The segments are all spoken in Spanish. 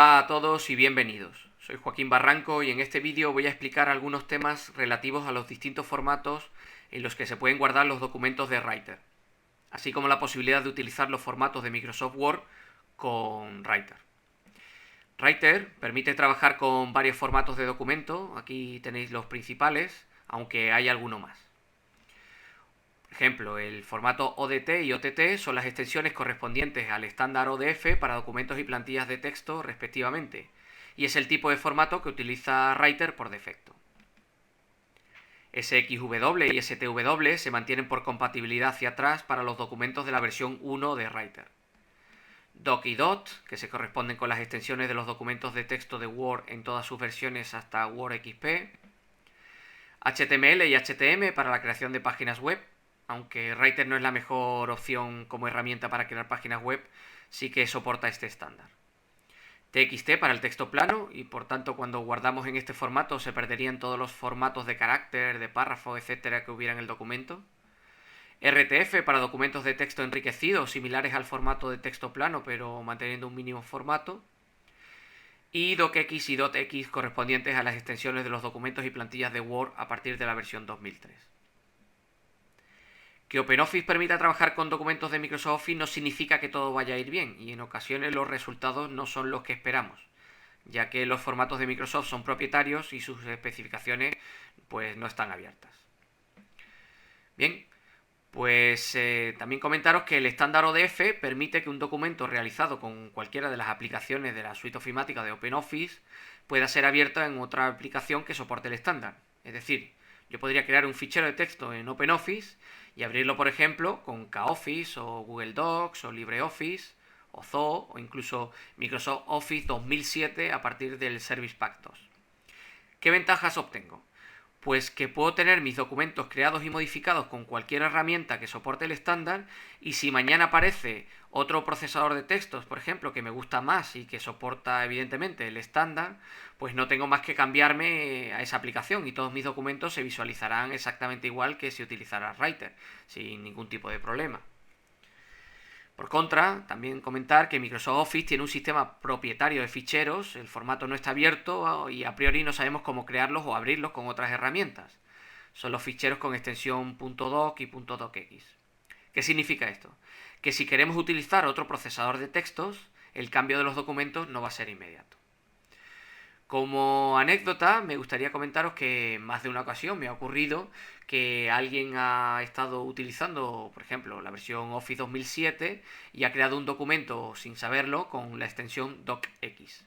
Hola a todos y bienvenidos. Soy Joaquín Barranco y en este vídeo voy a explicar algunos temas relativos a los distintos formatos en los que se pueden guardar los documentos de Writer, así como la posibilidad de utilizar los formatos de Microsoft Word con Writer. Writer permite trabajar con varios formatos de documento, aquí tenéis los principales, aunque hay alguno más. Por ejemplo, el formato ODT y OTT son las extensiones correspondientes al estándar ODF para documentos y plantillas de texto respectivamente, y es el tipo de formato que utiliza Writer por defecto. SXW y STW se mantienen por compatibilidad hacia atrás para los documentos de la versión 1 de Writer. Doc y Dot, que se corresponden con las extensiones de los documentos de texto de Word en todas sus versiones hasta Word XP. HTML y HTM para la creación de páginas web, aunque Writer no es la mejor opción como herramienta para crear páginas web, sí que soporta este estándar. TXT para el texto plano y por tanto cuando guardamos en este formato se perderían todos los formatos de carácter, de párrafo, etcétera que hubiera en el documento. RTF para documentos de texto enriquecidos similares al formato de texto plano pero manteniendo un mínimo formato. Y DocX y DotX correspondientes a las extensiones de los documentos y plantillas de Word a partir de la versión 2003. Que OpenOffice permita trabajar con documentos de Microsoft Office no significa que todo vaya a ir bien, y en ocasiones los resultados no son los que esperamos, ya que los formatos de Microsoft son propietarios y sus especificaciones pues no están abiertas. Bien, pues también comentaros que el estándar ODF permite que un documento realizado con cualquiera de las aplicaciones de la suite ofimática de OpenOffice pueda ser abierto en otra aplicación que soporte el estándar. Es decir, yo podría crear un fichero de texto en OpenOffice y abrirlo, por ejemplo, con KOffice o Google Docs o LibreOffice o Zoo o incluso Microsoft Office 2007 a partir del Service Pack 2. ¿Qué ventajas obtengo? Pues que puedo tener mis documentos creados y modificados con cualquier herramienta que soporte el estándar, y si mañana aparece otro procesador de textos, por ejemplo, que me gusta más y que soporta evidentemente el estándar, pues no tengo más que cambiarme a esa aplicación y todos mis documentos se visualizarán exactamente igual que si utilizara Writer, sin ningún tipo de problema. Por contra, también comentar que Microsoft Office tiene un sistema propietario de ficheros, el formato no está abierto y a priori no sabemos cómo crearlos o abrirlos con otras herramientas. Son los ficheros con extensión .doc y .docx. ¿Qué significa esto? Que si queremos utilizar otro procesador de textos, el cambio de los documentos no va a ser inmediato. Como anécdota, me gustaría comentaros que en más de una ocasión me ha ocurrido que alguien ha estado utilizando, por ejemplo, la versión Office 2007 y ha creado un documento sin saberlo con la extensión docx.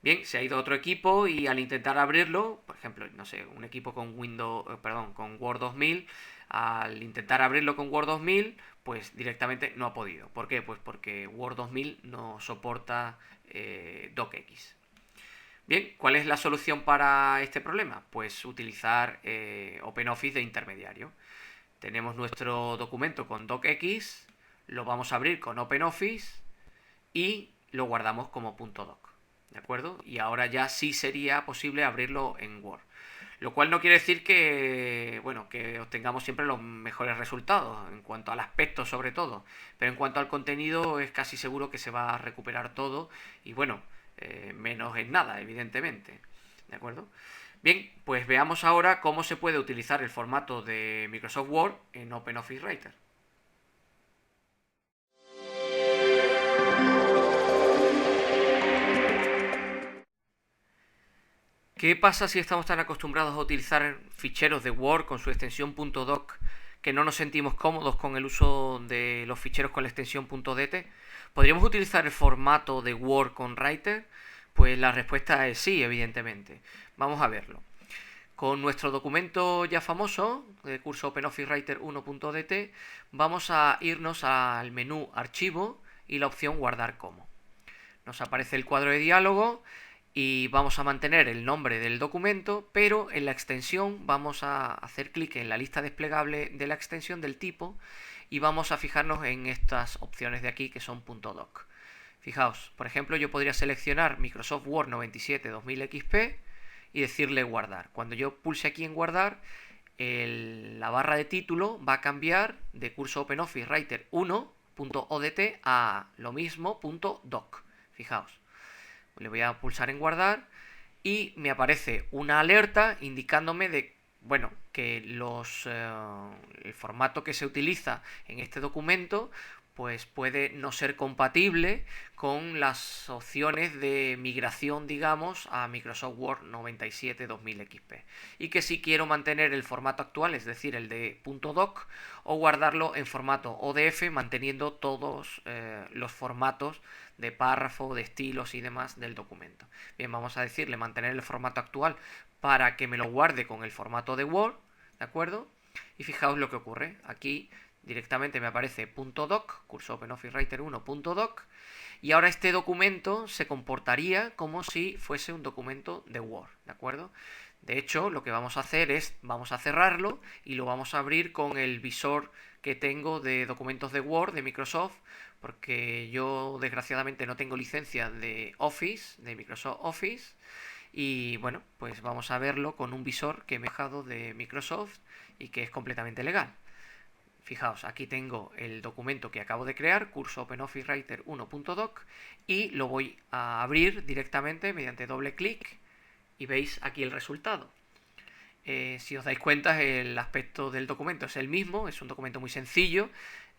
Bien, se ha ido a otro equipo y al intentar abrirlo, por ejemplo, no sé, un equipo con con Word 2000, al intentar abrirlo con Word 2000, pues directamente no ha podido. ¿Por qué? Pues porque Word 2000 no soporta docx. Bien, ¿cuál es la solución para este problema? Pues utilizar OpenOffice de intermediario. Tenemos nuestro documento con docx, lo vamos a abrir con OpenOffice y lo guardamos como .doc. ¿De acuerdo? Y ahora ya sí sería posible abrirlo en Word. Lo cual no quiere decir que, bueno, que obtengamos siempre los mejores resultados, en cuanto al aspecto sobre todo. Pero en cuanto al contenido es casi seguro que se va a recuperar todo y bueno, menos en nada, evidentemente. ¿De acuerdo? Bien, pues veamos ahora cómo se puede utilizar el formato de Microsoft Word en OpenOffice Writer. ¿Qué pasa si estamos tan acostumbrados a utilizar ficheros de Word con su extensión .doc que no nos sentimos cómodos con el uso de los ficheros con la extensión .dt? ¿Podríamos utilizar el formato de Word con Writer? Pues la respuesta es sí, evidentemente. Vamos a verlo. Con nuestro documento ya famoso, de curso OpenOffice Writer 1.dt, vamos a irnos al menú Archivo y la opción Guardar como. Nos aparece el cuadro de diálogo y vamos a mantener el nombre del documento, pero en la extensión vamos a hacer clic en la lista desplegable de la extensión del tipo y vamos a fijarnos en estas opciones de aquí que son .doc. Fijaos, por ejemplo, yo podría seleccionar Microsoft Word 97-2000 XP y decirle guardar. Cuando yo pulse aquí en guardar, la barra de título va a cambiar de curso OpenOffice Writer 1.odt a lo mismo .doc. Fijaos. Le voy a pulsar en guardar y me aparece una alerta indicándome de, bueno, que el formato que se utiliza en este documento pues puede no ser compatible con las opciones de migración, digamos, a Microsoft Word 97 2000 XP. Y que si quiero mantener el formato actual, es decir, el de .doc, o guardarlo en formato ODF, manteniendo todos los formatos de párrafo, de estilos y demás del documento. Bien, vamos a decirle mantener el formato actual para que me lo guarde con el formato de Word, ¿de acuerdo? Y fijaos lo que ocurre. Aquí directamente me aparece .doc, curso OpenOffice Writer 1.doc, y ahora este documento se comportaría como si fuese un documento de Word, ¿de acuerdo? De hecho, lo que vamos a hacer es, vamos a cerrarlo y lo vamos a abrir con el visor que tengo de documentos de Word de Microsoft, porque yo desgraciadamente no tengo licencia de Office, de Microsoft Office, y bueno, pues vamos a verlo con un visor que me he dejado de Microsoft y que es completamente legal. Fijaos, aquí tengo el documento que acabo de crear, curso OpenOffice Writer 1.doc, y lo voy a abrir directamente mediante doble clic y veis aquí el resultado. Si os dais cuenta, el aspecto del documento es el mismo, es un documento muy sencillo.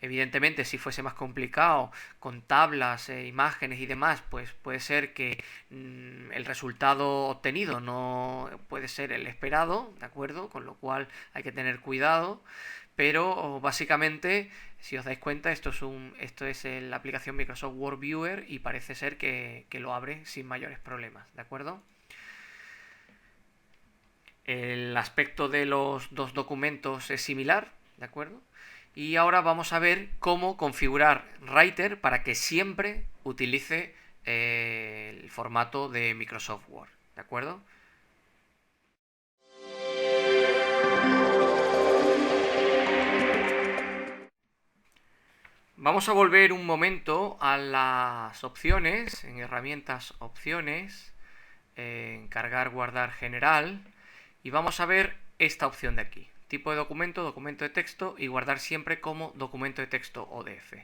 Evidentemente, si fuese más complicado, con tablas, imágenes y demás, pues puede ser que el resultado obtenido no puede ser el esperado, ¿de acuerdo? Con lo cual hay que tener cuidado. Pero básicamente, si os dais cuenta, esto es la aplicación Microsoft Word Viewer y parece ser que lo abre sin mayores problemas, ¿de acuerdo? El aspecto de los dos documentos es similar, ¿de acuerdo? Y ahora vamos a ver cómo configurar Writer para que siempre utilice el formato de Microsoft Word, ¿de acuerdo? Vamos a volver un momento a las opciones, en herramientas opciones, en cargar, guardar general, y vamos a ver esta opción de aquí. Tipo de documento, documento de texto y guardar siempre como documento de texto ODF.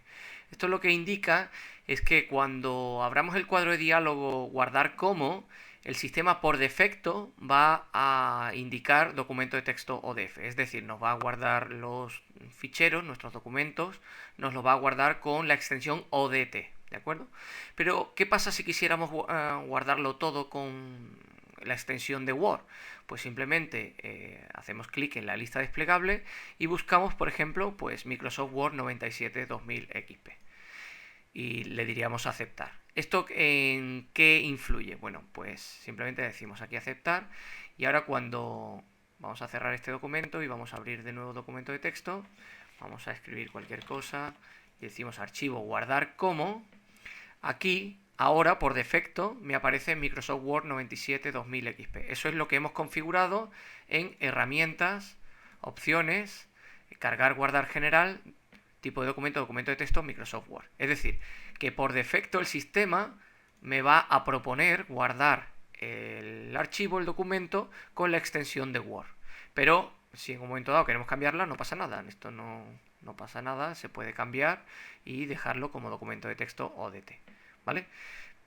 Esto lo que indica es que cuando abramos el cuadro de diálogo guardar como, el sistema por defecto va a indicar documento de texto ODF. Es decir, nos va a guardar los ficheros, nuestros documentos, nos los va a guardar con la extensión ODT. ¿De acuerdo? Pero, ¿qué pasa si quisiéramos guardarlo todo con la extensión de Word? Pues simplemente hacemos clic en la lista desplegable y buscamos, por ejemplo, pues Microsoft Word 97 2000 XP. Y le diríamos aceptar. ¿Esto en qué influye? Bueno, pues simplemente decimos aquí aceptar y ahora cuando vamos a cerrar este documento y vamos a abrir de nuevo documento de texto, vamos a escribir cualquier cosa y decimos archivo guardar como. Aquí, ahora, por defecto, me aparece Microsoft Word 97 2000 XP. Eso es lo que hemos configurado en herramientas, opciones, cargar, guardar general, tipo de documento, documento de texto, Microsoft Word. Es decir, que por defecto el sistema me va a proponer guardar el archivo, el documento, con la extensión de Word. Pero si en un momento dado queremos cambiarla, no pasa nada. Esto no pasa nada, se puede cambiar y dejarlo como documento de texto ODT, ¿vale?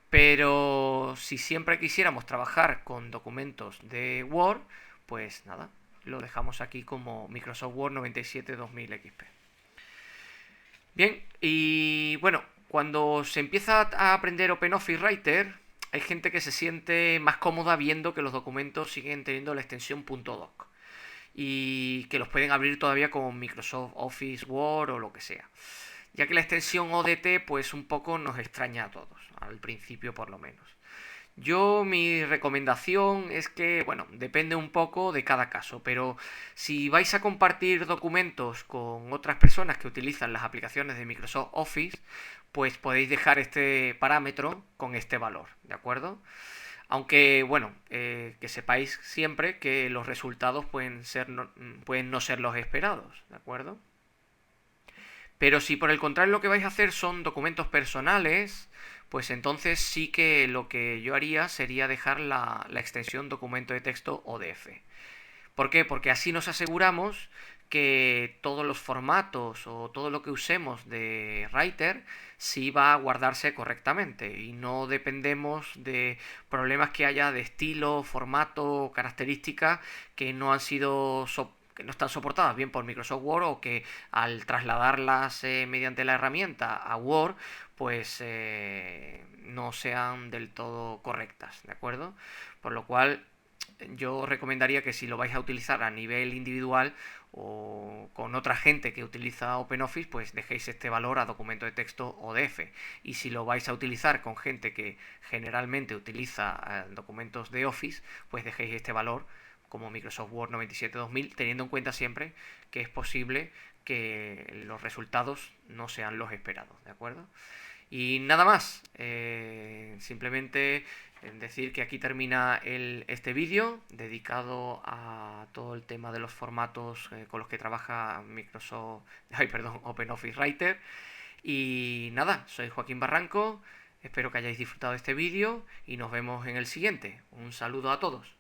Pero si siempre quisiéramos trabajar con documentos de Word, pues nada, lo dejamos aquí como Microsoft Word 97 2000 XP. Bien, y bueno, cuando se empieza a aprender OpenOffice Writer, hay gente que se siente más cómoda viendo que los documentos siguen teniendo la extensión .doc y que los pueden abrir todavía con Microsoft Office Word o lo que sea, ya que la extensión ODT pues un poco nos extraña a todos, al principio por lo menos. Yo mi recomendación es que, bueno, depende un poco de cada caso, pero si vais a compartir documentos con otras personas que utilizan las aplicaciones de Microsoft Office, pues podéis dejar este parámetro con este valor, ¿de acuerdo? Aunque, bueno, que sepáis siempre que los resultados pueden no ser los esperados, ¿de acuerdo? Pero si por el contrario lo que vais a hacer son documentos personales, pues entonces sí que lo que yo haría sería dejar la extensión documento de texto ODF. ¿Por qué? Porque así nos aseguramos que todos los formatos o todo lo que usemos de Writer sí va a guardarse correctamente y no dependemos de problemas que haya de estilo, formato, características que no han sido que no están soportadas bien por Microsoft Word, o que al trasladarlas mediante la herramienta a Word pues no sean del todo correctas, ¿de acuerdo? Por lo cual yo recomendaría que si lo vais a utilizar a nivel individual o con otra gente que utiliza OpenOffice, pues dejéis este valor a documento de texto ODF. Y si lo vais a utilizar con gente que generalmente utiliza documentos de Office, pues dejéis este valor como Microsoft Word 97-2000, teniendo en cuenta siempre que es posible que los resultados no sean los esperados, ¿de acuerdo? Y nada más, simplemente decir que aquí termina este vídeo dedicado a todo el tema de los formatos con los que trabaja Microsoft, OpenOffice Writer. Y nada, soy Joaquín Barranco, espero que hayáis disfrutado de este vídeo y nos vemos en el siguiente. Un saludo a todos.